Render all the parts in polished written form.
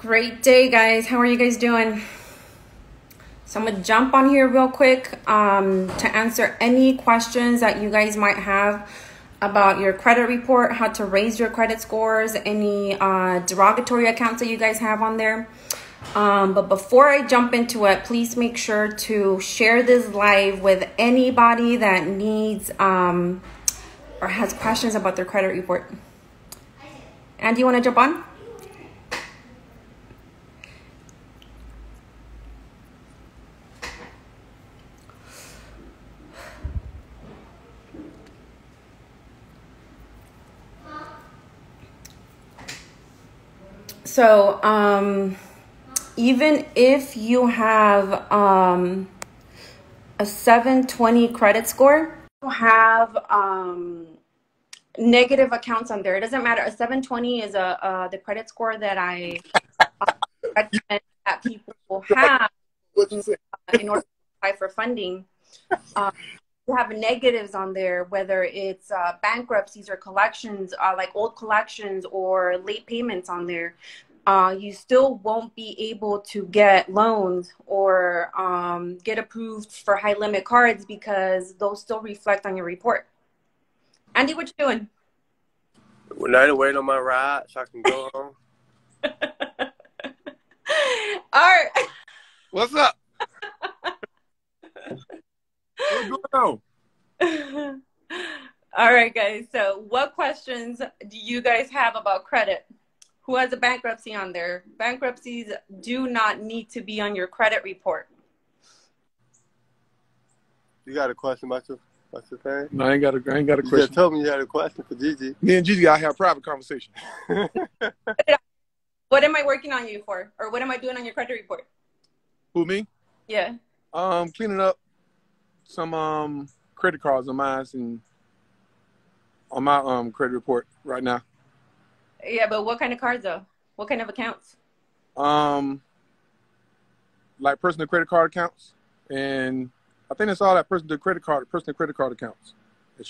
Great day, guys. How are you guys doing? So I'm going to jump on here real quick to answer any questions that you guys might have about your credit report, how to raise your credit scores, any derogatory accounts that you guys have on there. But before I jump into it, please make sure to share this live with anybody that needs or has questions about their credit report. And you want to jump on? So, even if you have a 720 credit score, you have negative accounts on there. It doesn't matter. A 720 is the credit score that I recommend that people have in order to apply for funding. You have negatives on there, whether it's bankruptcies or collections, like old collections or late payments on there. You still won't be able to get loans or get approved for high limit cards because those still reflect on your report. Andy, what you doing? Well, now I'm waiting on my ride so I can go home. All right. What's up? What's going on? All right, guys. So what questions do you guys have about credit? Who has a bankruptcy on there? Bankruptcies do not need to be on your credit report. You got a question about your thing? No, I ain't got a question. You just told me you had a question for Gigi. Me and Gigi gotta have a private conversation. What am I working on you for? Or what am I doing on your credit report? Who, me? Yeah. Cleaning up some credit cards of mine and on my credit report right now. Yeah, but what kind of cards though? What kind of accounts? Like personal credit card accounts, and I think that's all that personal credit card accounts.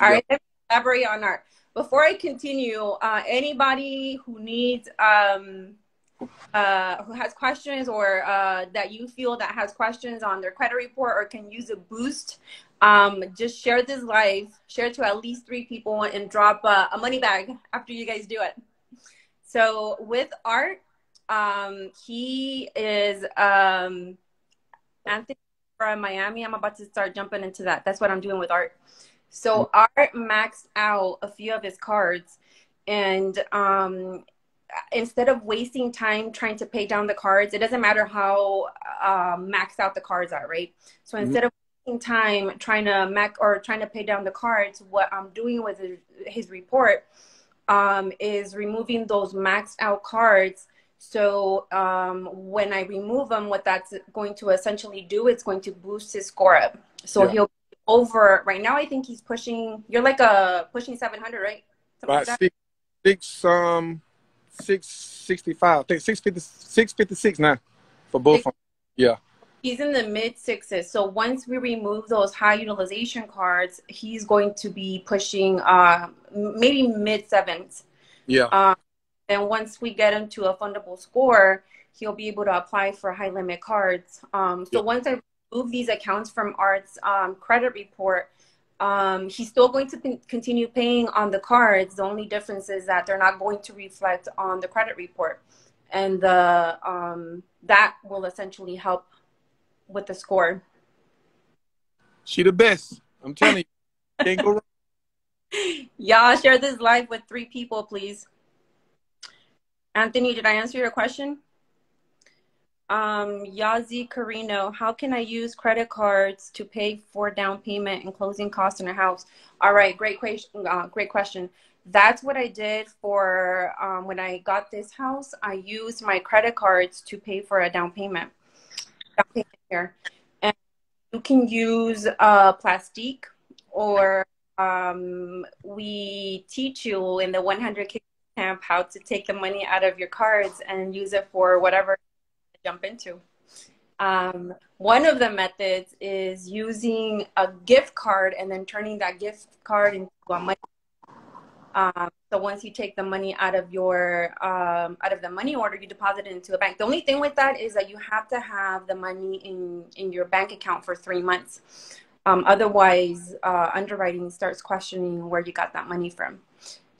All right, let me elaborate on that. Before I continue, anybody who needs who has questions or that you feel that has questions on their credit report or can use a boost, just share this live, share it to at least 3 people and drop a money bag after you guys do it. So with Art, he is Anthony from Miami. I'm about to start jumping into that. That's what I'm doing with Art. So Art maxed out a few of his cards, and instead of wasting time trying to pay down the cards, it doesn't matter how maxed out the cards are, right? So instead of wasting time trying to pay down the cards, what I'm doing with his report is removing those maxed out cards. So when I remove them, what that's going to essentially do, it's going to boost his score up. So he'll be over, right now I think he's pushing, you're like pushing 700, right? About like 665. I think 656 now for both of them. Yeah. He's in the mid 6s. So once we remove those high utilization cards, he's going to be pushing maybe mid 7s. Yeah. And once we get him to a fundable score, he'll be able to apply for high limit cards. So once I remove these accounts from Art's credit report, he's still going to continue paying on the cards. The only difference is that they're not going to reflect on the credit report. And that will essentially help with the score. She the best. I'm telling you. Can't go wrong. Y'all share this live with 3 people, please. Anthony, did I answer your question? Yazi Carino, how can I use credit cards to pay for down payment and closing costs in a house? All right, great question. That's what I did for when I got this house. I used my credit cards to pay for a down payment. Here, and you can use Plastique, or we teach you in the 100K camp how to take the money out of your cards and use it for whatever you jump into. One of the methods is using a gift card and then turning that gift card into a money. So So once you take the money out of the money order, you deposit it into a bank. The only thing with that is that you have to have the money in your bank account for 3 months. Otherwise, underwriting starts questioning where you got that money from.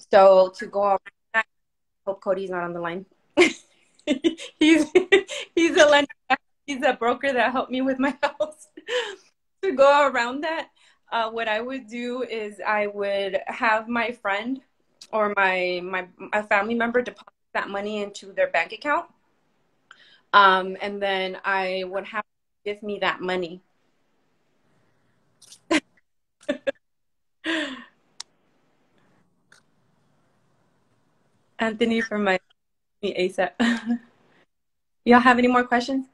So to go off, I hope Cody's not on the line. he's a lender. He's a broker that helped me with my house. To go around that, what I would do is I would have my friend or a family member deposit that money into their bank account, and then I would have to give me that money. Anthony from my ASAP. Y'all have any more questions?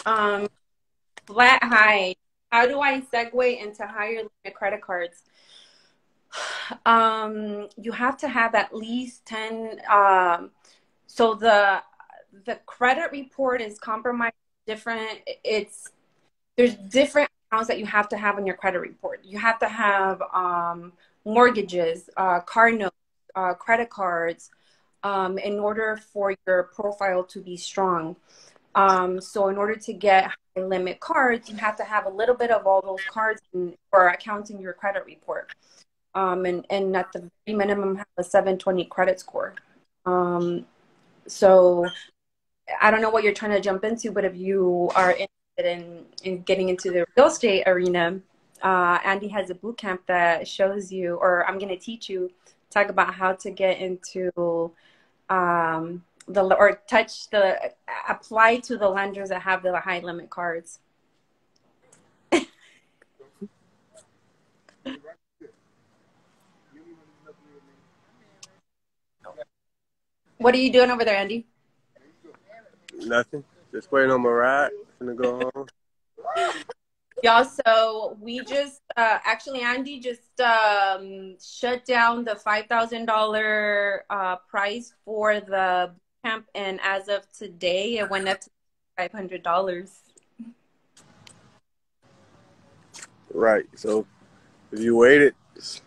Flat high. How do I segue into higher limit credit cards? You have to have at least 10. So the credit report is compromised different. There's different accounts that you have to have on your credit report. You have to have mortgages, car notes, credit cards, in order for your profile to be strong. So in order to get high limit cards, you have to have a little bit of all those cards or accounts in your credit report. And at the very minimum, have a 720 credit score. So I don't know what you're trying to jump into, but if you are interested in getting into the real estate arena, Andy has a boot camp that shows you, or I'm going to teach you, talk about how to get into apply to the lenders that have the high limit cards. What are you doing over there, Andy? Nothing. Just waiting on my ride. Gonna go home. Y'all, so we just actually Andy just shut down the $5,000 price for the camp, and as of today, it went up to $500. Right. So if you waited, the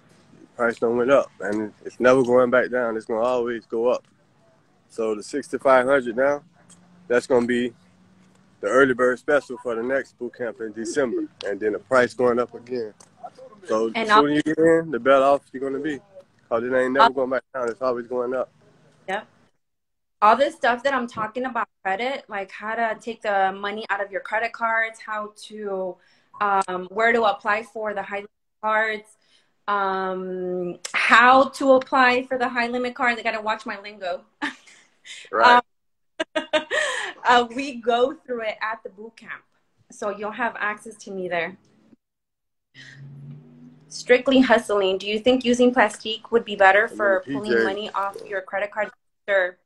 price don't went up, and it's never going back down. It's gonna always go up. So the $6,500 now, that's gonna be the early bird special for the next boot camp in December, and then the price going up again. So the sooner you get in, the better off you're gonna be, cause it ain't never going back down. It's always going up. Yep. All this stuff that I'm talking about credit, like how to take the money out of your credit cards, how to where to apply for the high limit cards, how to apply for the high limit cards. I gotta watch my lingo. Right. We go through it at the boot camp, so you'll have access to me there. Strictly hustling. Do you think using Plastique would be better for pulling money off your credit card? Sure.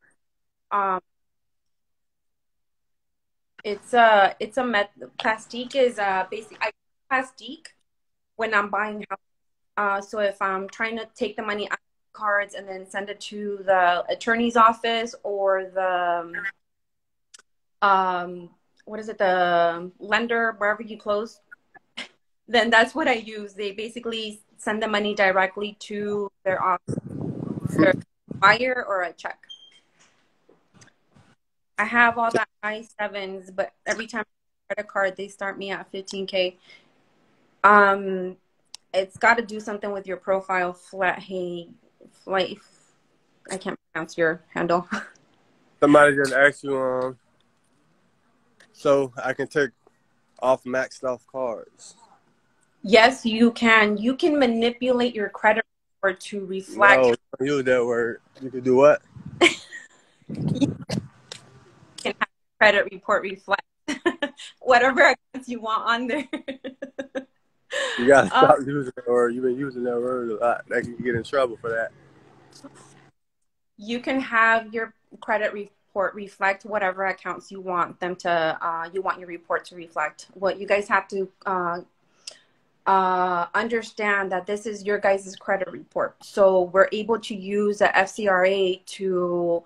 Plastique is basically I use Plastique when I'm buying house. So if I'm trying to take the money out of cards and then send it to the attorney's office or the the lender, wherever you close, then that's what I use. They basically send the money directly to their office, their wire or a check. I have all the I-7s, but every time I get a credit card, they start me at $15K. It's got to do something with your profile. I can't pronounce your handle. Somebody just asked you, so I can take off maxed off cards. Yes, you can. You can manipulate your credit report to reflect. No, don't use that word. You can do what? You can have credit report reflect whatever accounts you want on there. You gotta stop using that word. You've been using that word a lot. That can get in trouble for that. You can have your credit report reflect whatever accounts you want them to. You want your report to reflect. What you guys have to understand that this is your guys' credit report. So we're able to use the FCRA to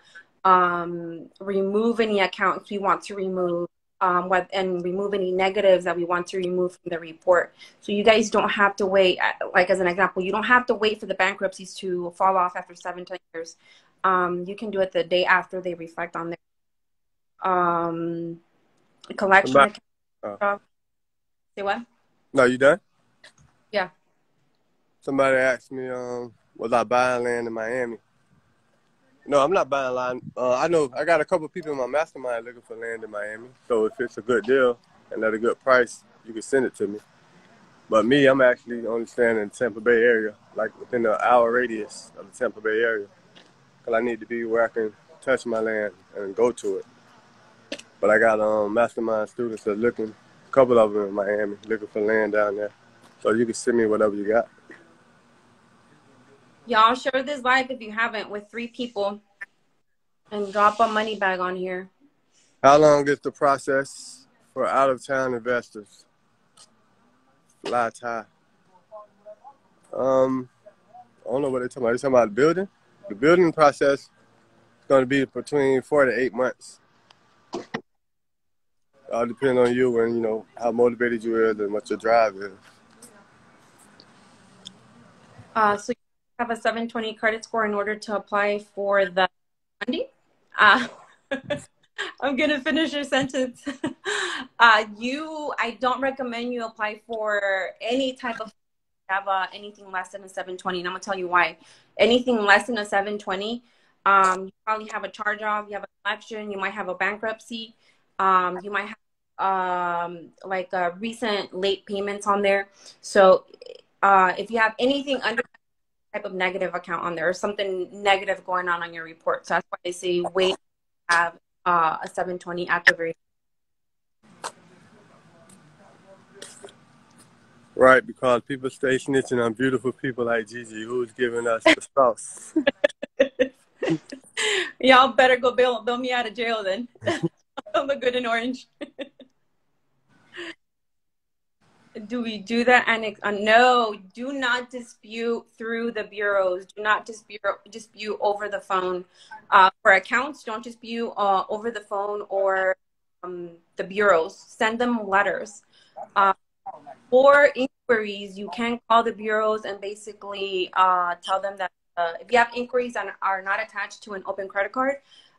remove any accounts we want to remove, and remove any negatives that we want to remove from the report. So you guys don't have to wait. Like as an example, you don't have to wait for the bankruptcies to fall off after 7-10 years. You can do it the day after they reflect on their collection account. Say what? No, you done? Yeah. Somebody asked me, was I buying land in Miami? No, I'm not buying land. I know I got a couple people in my mastermind looking for land in Miami. So if it's a good deal and at a good price, you can send it to me. But me, I'm actually only staying in the Tampa Bay area, like within an hour radius of the Tampa Bay area. Because I need to be where I can touch my land and go to it. But I got mastermind students that are looking, a couple of them in Miami, looking for land down there. So you can send me whatever you got. Y'all share this live if you haven't with 3 people and drop a money bag on here. How long is the process for out-of-town investors? Fly tie. I don't know what they're talking about. They're talking about the building? The building process is going to be between 4 to 8 months. All depends on you and, you know, how motivated you is and what your drive is. So you have a 720 credit score in order to apply for the funding? I'm going to finish your sentence. I don't recommend you apply for any type of anything less than a 720. And I'm going to tell you why. Anything less than a 720, you probably have a charge off, you have a collection, you might have a bankruptcy, you might have like recent late payments on there. So if you have anything under type of negative account on there or something negative going on your report. So that's why they say wait to have a 720 activated. Right, because people stay snitching on beautiful people like Gigi, who's giving us the sauce. Y'all better go bail me out of jail then. I look good in orange. Do we do that? No, do not dispute through the bureaus. Do not dispute over the phone. For accounts, don't dispute over the phone or the bureaus. Send them letters. For inquiries, you can call the bureaus and basically tell them that if you have inquiries that are not attached to an open credit card,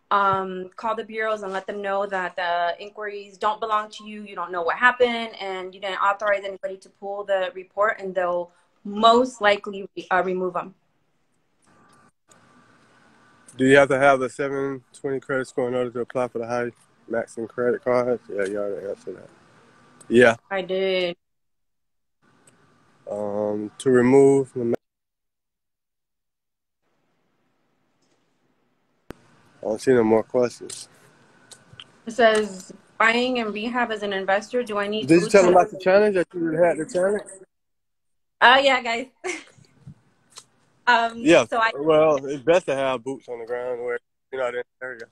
call the bureaus and let them know that the inquiries don't belong to you. You don't know what happened and you didn't authorize anybody to pull the report, and they'll most likely remove them. Do you have to have a 720 credit score in order to apply for the high maxing credit cards? Yeah, you already answered that. Yeah. I did. To remove the... I don't see no more questions. It says, buying and rehab as an investor, do I need... Did you tell them about the challenge, that you had the challenge? Yeah, guys. Yeah, so well, it's best to have boots on the ground where you're not in the area.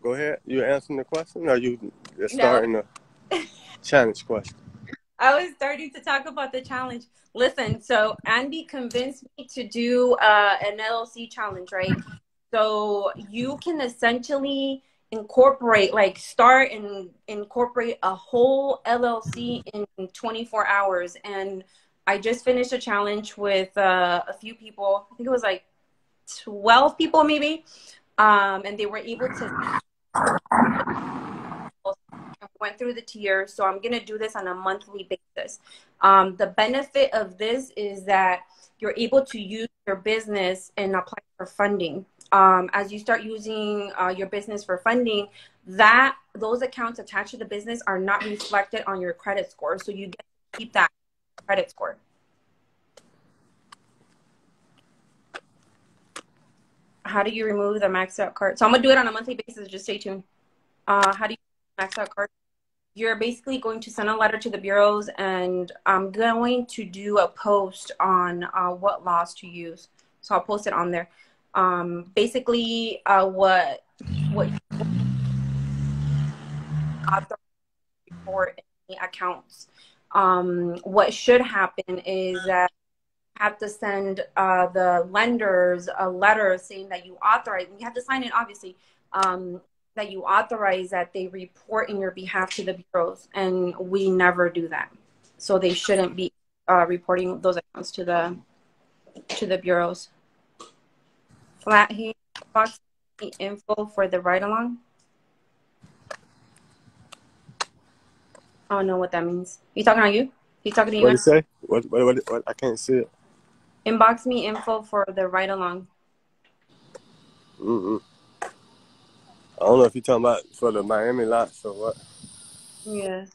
Go ahead. You answering the question, or you starting the challenge question? I was starting to talk about the challenge. Listen, so Andy convinced me to do an LLC challenge, right? So you can essentially incorporate, like start and incorporate a whole LLC in 24 hours. And I just finished a challenge with a few people. I think it was like 12 people maybe. And they were able to went through the tiers. So I'm going to do this on a monthly basis. The benefit of this is that you're able to use your business and apply for funding. As you start using your business for funding, those accounts attached to the business are not reflected on your credit score. So you get to keep that credit score. How do you remove the maxed out card? So I'm going to do it on a monthly basis. Just stay tuned. How do you max out card? You're basically going to send a letter to the bureaus, and I'm going to do a post on what laws to use. So I'll post it on there. Basically, what for any accounts. What should happen is that you have to send the lenders a letter saying that you authorize, and you have to sign it, obviously, that you authorize that they report in your behalf to the bureaus, and we never do that. So they shouldn't be reporting those accounts to the bureaus. Flathead box info for the ride along. I don't know what that means. He talking to you? He's talking to you? What did you say? What? I can't see it. Inbox me info for the ride along. I don't know if you're talking about for the Miami lots or what. Yeah.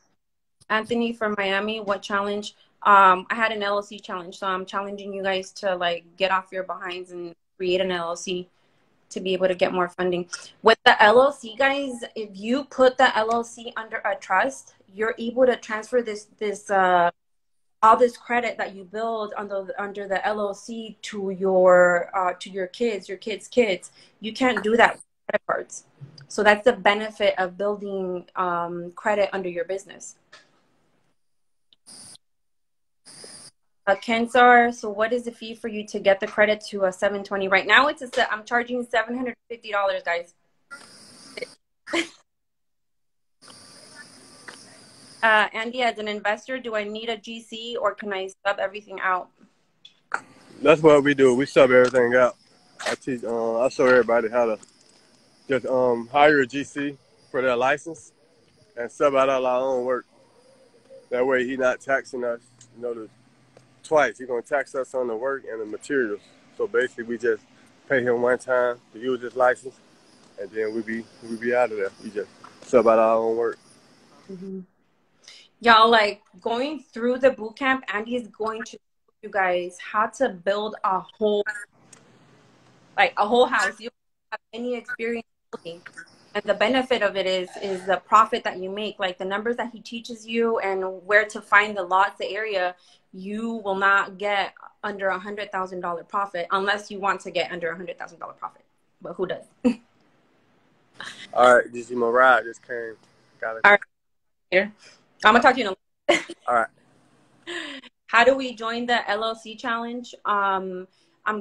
Anthony from Miami, what challenge? I had an LLC challenge, so I'm challenging you guys to like get off your behinds and create an LLC to be able to get more funding. With the LLC, guys, if you put the LLC under a trust, you're able to transfer this all this credit that you build under the LLC to your kids, your kids' kids. You can't do that with credit cards. So that's the benefit of building credit under your business. Kensar, so what is the fee for you to get the credit to a 720? Right now, I'm charging $750, guys. Andy, as an investor, do I need a GC or can I sub everything out? That's what we do. We sub everything out. I teach. I show everybody how to just hire a GC for their license and sub out all our own work. That way, he's not taxing us. Twice. He's gonna tax us on the work and the materials. So basically, we just pay him one time to use his license, and then we be out of there. We just sub out our own work. Y'all, like, going through the boot camp, Andy is going to show you guys how to build a whole house. You don't have any experience building. And the benefit of it is the profit that you make, like the numbers that he teaches you and where to find the lots, the area. You will not get under $100,000 profit unless you want to get under $100,000 profit. But who does? All right, GC Morad just came. Got it. All right, here. I'm gonna talk to you in a little. All right. How do we join the LLC challenge? I'm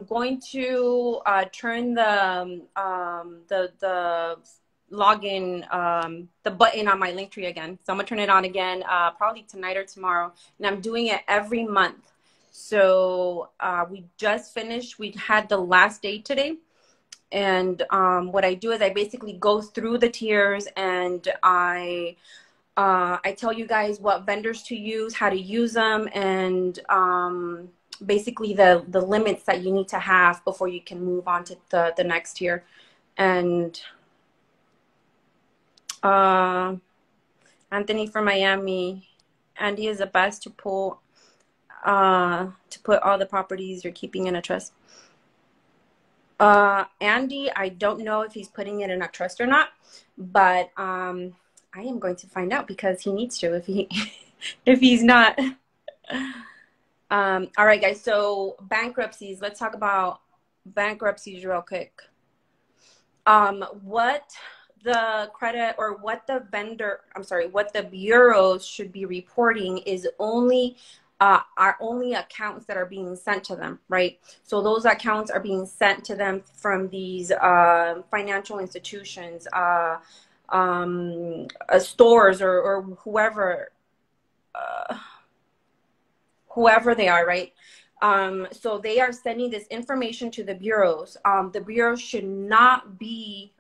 going to turn the login, the button on my Linktree again. So I'm gonna turn it on again, probably tonight or tomorrow. And I'm doing it every month. So we just finished. We had the last day today. And what I do is I basically go through the tiers and I tell you guys what vendors to use, how to use them, and basically the limits that you need to have before you can move on to the next tier. And Anthony from Miami, Andy is the best to put all the properties you're keeping in a trust. Andy, I don't know if he's putting it in a trust or not, but I am going to find out because he needs to if he's not. All right, guys. So bankruptcies. Let's talk about bankruptcies real quick. What the credit or what the bureaus should be reporting is only are only accounts that are being sent to them, right? So those accounts are being sent to them from these financial institutions, stores or whoever they are, right? So they are sending this information to the bureaus. The bureaus should not be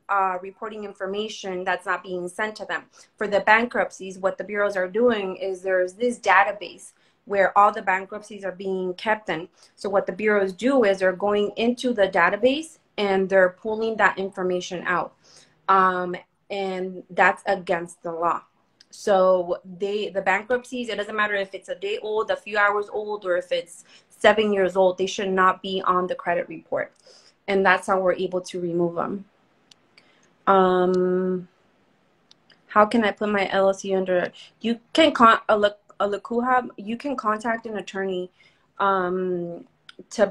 reporting information that's not being sent to them. For the bankruptcies, what the bureaus are doing is there's this database where all the bankruptcies are being kept in. So what the bureaus do is they're going into the database and they're pulling that information out. And that's against the law. So the bankruptcies, it doesn't matter if it's a day old, a few hours old, or if it's 7 years old, they should not be on the credit report. And that's how we're able to remove them. How can I put my LLC under? You can you can contact an attorney to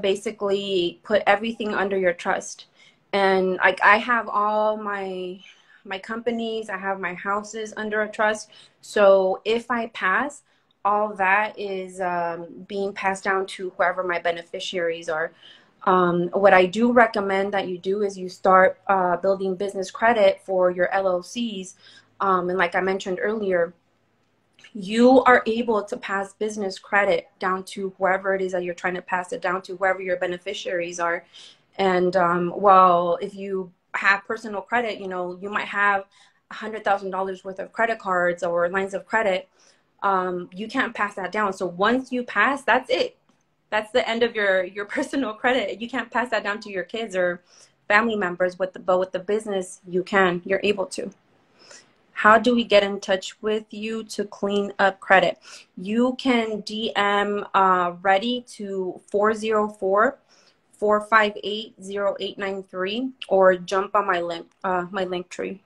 basically put everything under your trust. And like I have all my companies, I have my houses under a trust. So if I pass, all that is being passed down to whoever my beneficiaries are. What I do recommend that you do is you start building business credit for your LLCs. And like I mentioned earlier, you are able to pass business credit down to whoever it is that you're trying to pass it down to, whoever your beneficiaries are. And well, if you have personal credit, you know, you might have $100,000 worth of credit cards or lines of credit. You can't pass that down. So once you pass, that's it. That's the end of your personal credit. You can't pass that down to your kids or family members, but with the business, you can. You're able to. How do we get in touch with you to clean up credit? You can DM Ready to 404-458-0893 or jump on my link tree,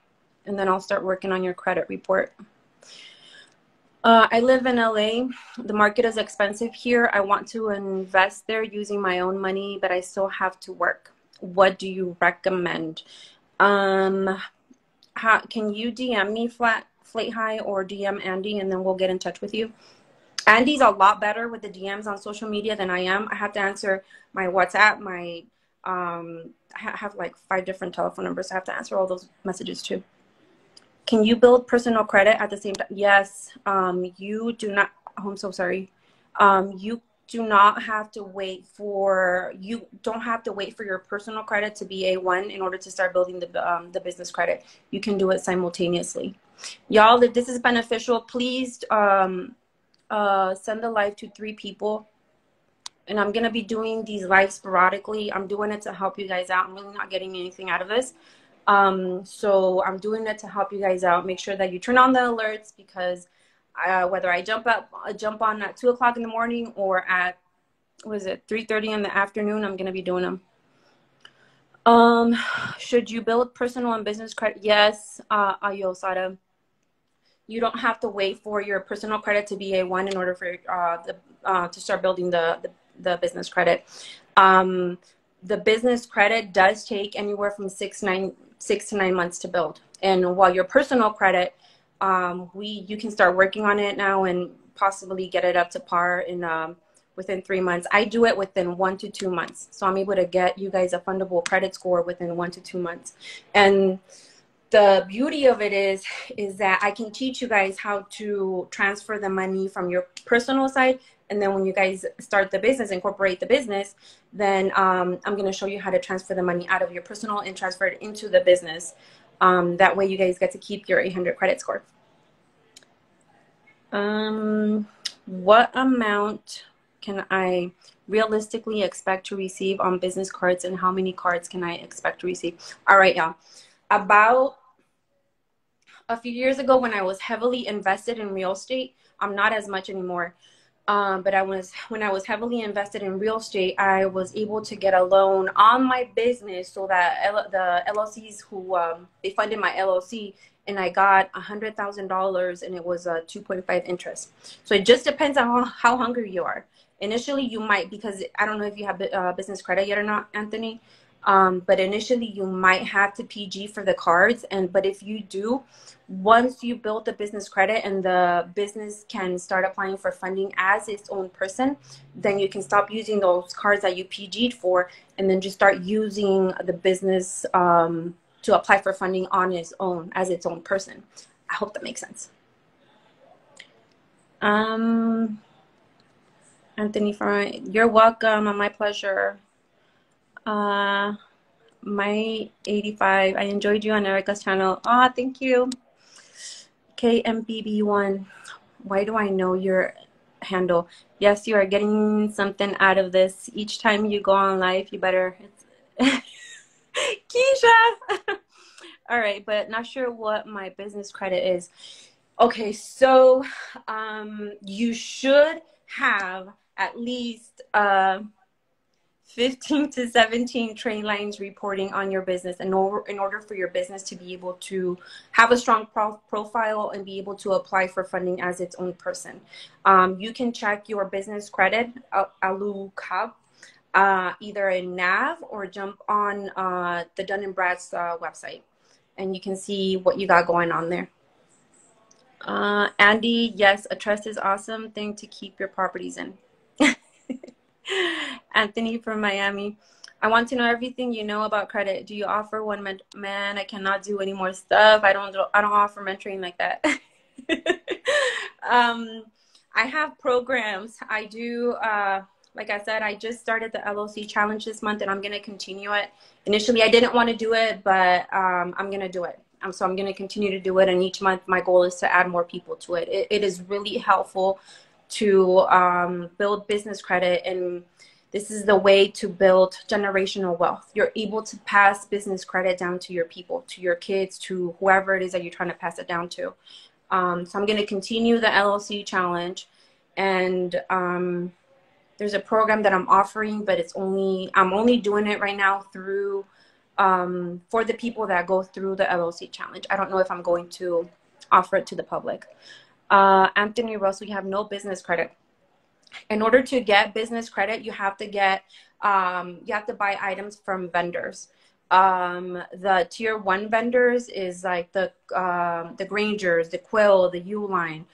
and then I'll start working on your credit report. I live in LA. The market is expensive here. I want to invest there using my own money, but I still have to work. What do you recommend? Can you DM me Flate High or DM Andy, and then we'll get in touch with you? Andy's a lot better with the DMs on social media than I am. I have to answer my WhatsApp, my I have like 5 different telephone numbers. I have to answer all those messages too. Can you build personal credit at the same time? Yes. You do not. Oh, I'm so sorry. You do not have to wait for. You don't have to wait for your personal credit to be A1 in order to start building the business credit. You can do it simultaneously. Y'all, if this is beneficial, please send the live to 3 people. And I'm gonna be doing these lives sporadically. I'm doing it to help you guys out. I'm really not getting anything out of this. So I'm doing it to help you guys out. Make sure that you turn on the alerts, because whether I jump on at 2 o'clock in the morning or at, 3:30 in the afternoon, I'm going to be doing them. Should you build personal and business credit? Yes, Ayosada. You don't have to wait for your personal credit to be A1 in order for to start building the business credit. The business credit does take anywhere from 6 to 9 months to build. And while your personal credit, you can start working on it now and possibly get it up to par in within 3 months. I do it within 1 to 2 months. So I'm able to get you guys a fundable credit score within 1 to 2 months. And the beauty of it is that I can teach you guys how to transfer the money from your personal side. And then when you guys start the business, incorporate the business, then I'm going to show you how to transfer the money out of your personal and transfer it into the business. That way you guys get to keep your 800 credit score. What amount can I realistically expect to receive on business cards, and how many cards can I expect to receive? All right, y'all. About a few years ago, when I was heavily invested in real estate, I'm not as much anymore. But when I was heavily invested in real estate, I was able to get a loan on my business so that the LLCs who they funded my LLC, and I got $100,000, and it was a 2.5 interest. So it just depends on how hungry you are. Initially, you might, because I don't know if you have business credit yet or not, Anthony. But initially you might have to PG for the cards, but if you do, once you build the business credit and the business can start applying for funding as its own person, then you can stop using those cards that you PG'd for, and then just start using the business to apply for funding on its own as its own person. I hope that makes sense. Anthony Fry, you're welcome. My pleasure. My 85, I enjoyed you on Erica's channel. Thank you. KMBB1, why do I know your handle? Yes, you are getting something out of this. Each time you go on live, you better. Keisha. All right, but not sure what my business credit is. Okay, so you should have at least 15 to 17 trade lines reporting on your business in order for your business to be able to have a strong profile and be able to apply for funding as its own person. You can check your business credit, Alucab, either in NAV or jump on the Dun & Brad's website, and you can see what you got going on there. Andy, yes, a trust is awesome thing to keep your properties in. Anthony from Miami. I want to know everything you know about credit. Do you offer one man? I cannot do any more stuff. I don't offer mentoring like that. I have programs. I do. Like I said, I just started the LOC challenge this month, and I'm gonna continue it. Initially, I didn't want to do it, but I'm gonna do it. So I'm gonna continue to do it, and each month my goal is to add more people to it. It is really helpful to build business credit, and this is the way to build generational wealth. You're able to pass business credit down to your people, to your kids, to whoever it is that you're trying to pass it down to. So I'm going to continue the LLC challenge, and there's a program that I'm offering, but I'm only doing it right now through for the people that go through the LLC challenge. I don't know if I'm going to offer it to the public. Anthony Russell, you have no business credit. In order to get business credit, you have to buy items from vendors. The tier 1 vendors is like the Grangers, the Quill, the Uline.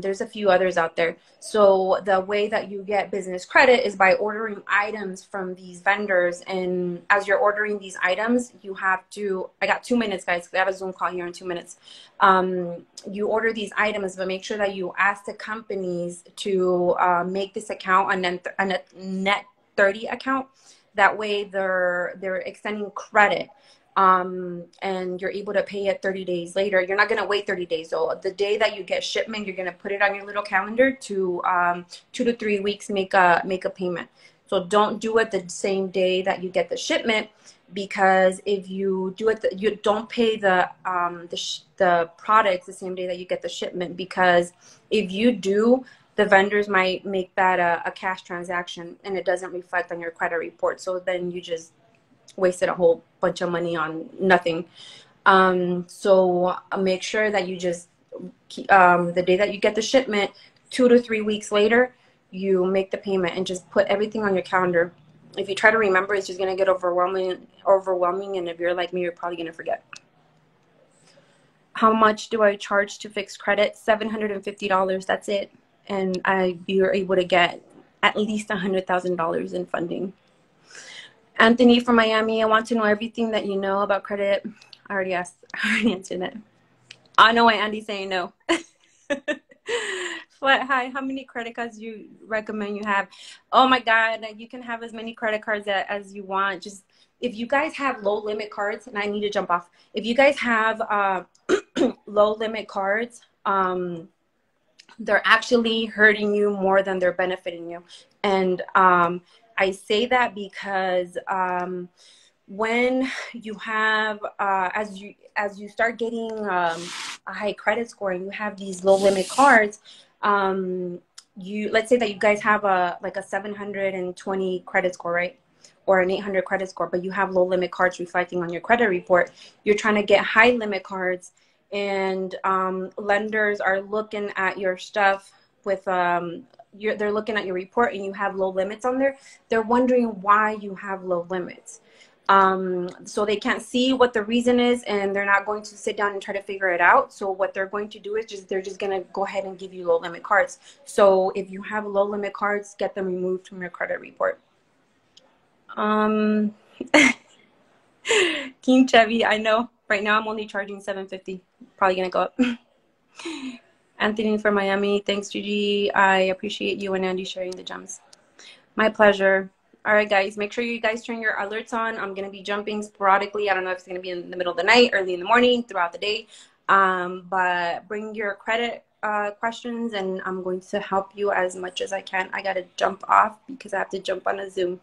There's a few others out there. So the way that you get business credit is by ordering items from these vendors. And as you're ordering these items, you have to, I got 2 minutes, guys, because I have a Zoom call here in 2 minutes. You order these items, but make sure that you ask the companies to make this account a net 30 account. That way they're extending credit. And you're able to pay it 30 days later. You're not going to wait 30 days though. The day that you get shipment, you're going to put it on your little calendar to 2 to 3 weeks make a payment. So don't do it the same day that you get the shipment, because if you do it, you don't pay the products the same day that you get the shipment, because if you do, the vendors might make that a cash transaction and it doesn't reflect on your credit report. So then you just wasted a whole bunch of money on nothing. So make sure that you just the day that you get the shipment, 2 to 3 weeks later, you make the payment and just put everything on your calendar. If you try to remember, it's just going to get overwhelming. And if you're like me, you're probably going to forget. How much do I charge to fix credit? $750. That's it. And you're able to get at least $100,000 in funding. Anthony from Miami, I want to know everything that you know about credit. I already answered that. I know why Andy's saying no. Flat High, how many credit cards do you recommend you have? Oh my God, you can have as many credit cards as you want. Just if you guys have low limit cards, and I need to jump off. If you guys have low limit cards, they're actually hurting you more than they're benefiting you. And I say that because when you have as you start getting a high credit score and you have these low limit cards, let's say that you guys have a 720 credit score, right? Or an 800 credit score, but you have low limit cards reflecting on your credit report. You're trying to get high limit cards, and lenders are looking at your stuff with they're looking at your report and you have low limits on there. They're wondering why you have low limits. So they can't see what the reason is, and they're not going to sit down and try to figure it out. So what they're going to do is they're just going to go ahead and give you low limit cards. So if you have low limit cards, get them removed from your credit report. King Chevy, I know right now I'm only charging $750. Probably going to go up. Anthony from Miami, thanks, Gigi. I appreciate you and Andy sharing the gems. My pleasure. All right, guys, make sure you guys turn your alerts on. I'm going to be jumping sporadically. I don't know if it's going to be in the middle of the night, early in the morning, throughout the day. But bring your credit questions, and I'm going to help you as much as I can. I got to jump off because I have to jump on a Zoom.